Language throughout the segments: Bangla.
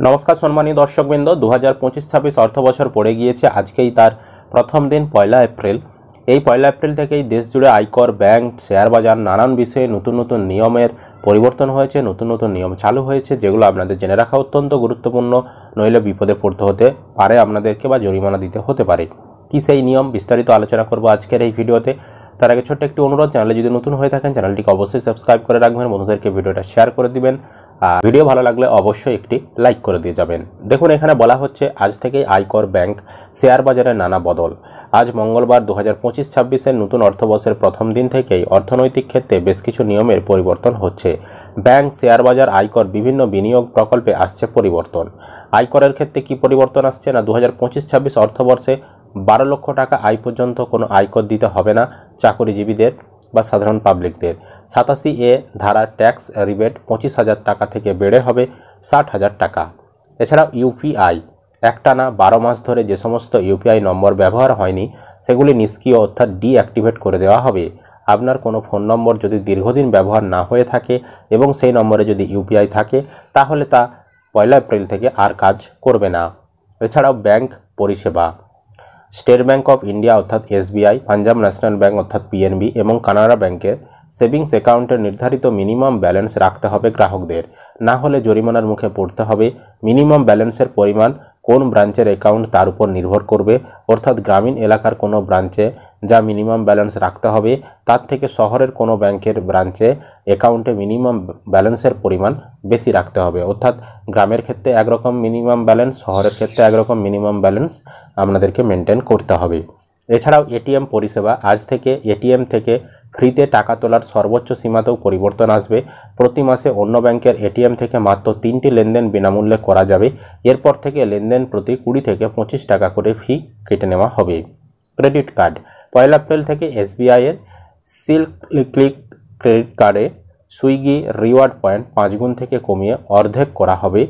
নমস্কার সম্মানীয় দর্শকবৃন্দ, 2025-26 অর্থবছর পড়ে গিয়েছে। আজকেই তার প্রথম দিন 1 এপ্রিল। এই 1 এপ্রিল থেকেই দেশ জুড়ে আয়কর, ব্যাংক, শেয়ার বাজার নানান বিষয়ে নতুন নতুন নিয়মের পরিবর্তন হয়েছে, নতুন নতুন নিয়ম চালু হয়েছে, যেগুলো আপনাদের জেনে রাখা অত্যন্ত গুরুত্বপূর্ণ। নইলে বিপদে পড়তে হতে পারে আপনাদেরকে, বা জরিমানা দিতে হতে পারে। কি সেই নিয়ম বিস্তারিত আলোচনা করব আজকের এই ভিডিওতে। তার আগে ছোট্ট একটি অনুরোধ, চ্যানেলে যদি নতুন হয়ে থাকেন চ্যানেলটিকে অবশ্যই সাবস্ক্রাইব করে রাখবেন, বন্ধুদেরকে ভিডিওটা শেয়ার করে দিবেন, আর ভিডিও ভালো লাগলে অবশ্যই একটি লাইক করে দিয়ে যাবেন। দেখুন, এখানে বলা হচ্ছে আজ থেকেই আয়কর, ব্যাংক, শেয়ার বাজারে নানা বদল। আজ মঙ্গলবার 2025-26-এর নতুন অর্থবর্ষের প্রথম দিন থেকেই অর্থনৈতিক ক্ষেত্রে বেশ কিছু নিয়মের পরিবর্তন হচ্ছে। ব্যাংক, শেয়ার বাজার, আয়কর, বিভিন্ন বিনিয়োগ প্রকল্পে আসছে পরিবর্তন। আয়করের ক্ষেত্রে কি পরিবর্তন আসছে না, 2025-26 অর্থবর্ষে 12 লক্ষ টাকা আয় পর্যন্ত কোনো আয়কর দিতে হবে না চাকরিজীবীদের বা সাধারণ পাবলিকদের। 87A ধারা ট্যাক্স রিবেট 25,000 টাকা থেকে বেড়ে হবে 60,000 টাকা। এছাড়াও ইউপিআই একটানা 12 মাস ধরে যে সমস্ত ইউপিআই নম্বর ব্যবহার হয়নি সেগুলি নিষ্ক্রিয় অর্থাৎ ডিঅ্যাক্টিভেট করে দেওয়া হবে। আপনার কোনো ফোন নম্বর যদি দীর্ঘদিন ব্যবহার না হয়ে থাকে এবং সেই নম্বরে যদি ইউপিআই থাকে তাহলে তা 1 এপ্রিল থেকে আর কাজ করবে না। এছাড়াও ব্যাংক পরিষেবা, স্টেট ব্যাংক অফ ইন্ডিয়া অর্থাৎ এসবিআই, পাঞ্জাব ন্যাশনাল ব্যাংক অর্থাৎ পিএনবি এবং কানাড়া ব্যাংকের সেভিংস অ্যাকাউন্টের নির্ধারিত মিনিমাম ব্যালেন্স রাখতে হবে গ্রাহকদের, না হলে জরিমানার মুখে পড়তে হবে। মিনিমাম ব্যালেন্সের পরিমাণ কোন ব্রাঞ্চের অ্যাকাউন্ট তার উপর নির্ভর করবে, অর্থাৎ গ্রামীণ এলাকার কোনো ব্রাঞ্চে যা মিনিমাম ব্যালেন্স রাখতে হবে তার থেকে শহরের কোনো ব্যাংকের ব্রাঞ্চে অ্যাকাউন্টে মিনিমাম ব্যালেন্সের পরিমাণ বেশি রাখতে হবে। অর্থাৎ গ্রামের ক্ষেত্রে একরকম মিনিমাম ব্যালেন্স, শহরের ক্ষেত্রে একরকম মিনিমাম ব্যালেন্স আপনাদেরকে মেনটেন করতে হবে। এছাড়াও এটিএম পরিষেবা, আজ থেকে এটিএম থেকে ফ্রিতে টাকা তোলার সর্বোচ্চ সীমাতেও পরিবর্তন আসবে। প্রতি মাসে অন্য ব্যাংকের এটিএম থেকে মাত্র 3টি লেনদেন বিনামূল্যে করা যাবে। এরপর থেকে লেনদেন প্রতি 20 থেকে 25 টাকা করে ফি কেটে নেওয়া হবে। ক্রেডিট কার্ড 1 এপ্রিল থেকে এসবিআইয়ের সিল্ক ক্লিক ক্রেডিট কার্ডে সুইগি রিওয়ার্ড পয়েন্ট 5 গুণ থেকে কমিয়ে অর্ধেক করা হবে।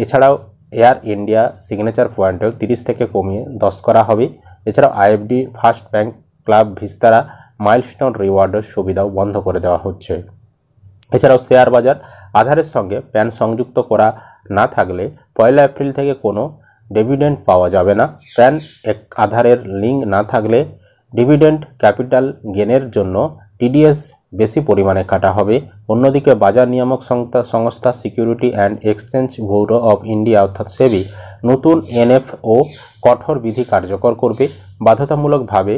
এছাড়াও এয়ার ইন্ডিয়া সিগনেচার পয়েন্টেও 30 থেকে কমিয়ে 10 করা হবে। এছাড়াও IFD, first bank, club, Vistara, milestone রিওয়ার্ডের সুবিধাও বন্ধ করে দেওয়া হচ্ছে। এছাড়াও শেয়ার বাজার, আধারের সঙ্গে প্যান সংযুক্ত করা না থাকলে 1 এপ্রিল থেকে কোনো ডিভিডেন্ড পাওয়া যাবে না। প্যান আধারের লিঙ্ক না থাকলে ডিভিডেন্ড ক্যাপিটাল গেনের জন্য টিডিএস বেশি পরিমাণে কাটা হবে। অন্যদিকে বাজার নিয়ামক সংস্থা security and exchange bureau of India অর্থাৎ সেবি নতুন এনএফও কঠোর বিধি কার্যকর করবে। বাধ্যতামূলকভাবে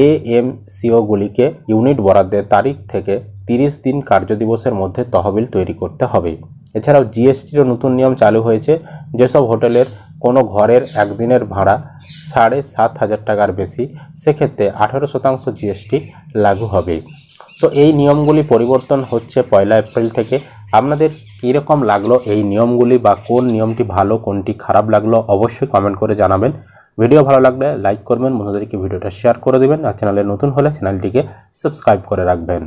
এএমসিওগুলিকে ইউনিট বরাদ্দের তারিখ থেকে 30 দিন কার্যদিবসের মধ্যে তহবিল তৈরি করতে হবে। এছাড়াও জিএসটিরও নতুন নিয়ম চালু হয়েছে। যেসব হোটেলের কোনো ঘরের একদিনের ভাড়া 7,500 টাকার বেশি, সেক্ষেত্রে 18% জিএসটি লাগু হবে। তো এই নিয়মগুলি পরিবর্তন হচ্ছে 1 এপ্রিল থেকে। আপনাদের কীরকম লাগলো এই নিয়মগুলি, বা কোন নিয়মটি ভালো কোনটি খারাপ লাগলো অবশ্যই কমেন্ট করে জানাবেন। ভিডিও ভালো লাগলে লাইক করবেন, বন্ধুদেরকে ভিডিওটা শেয়ার করে দেবেন, আর চ্যানেলে নতুন হলে চ্যানেলটিকে সাবস্ক্রাইব করে রাখবেন।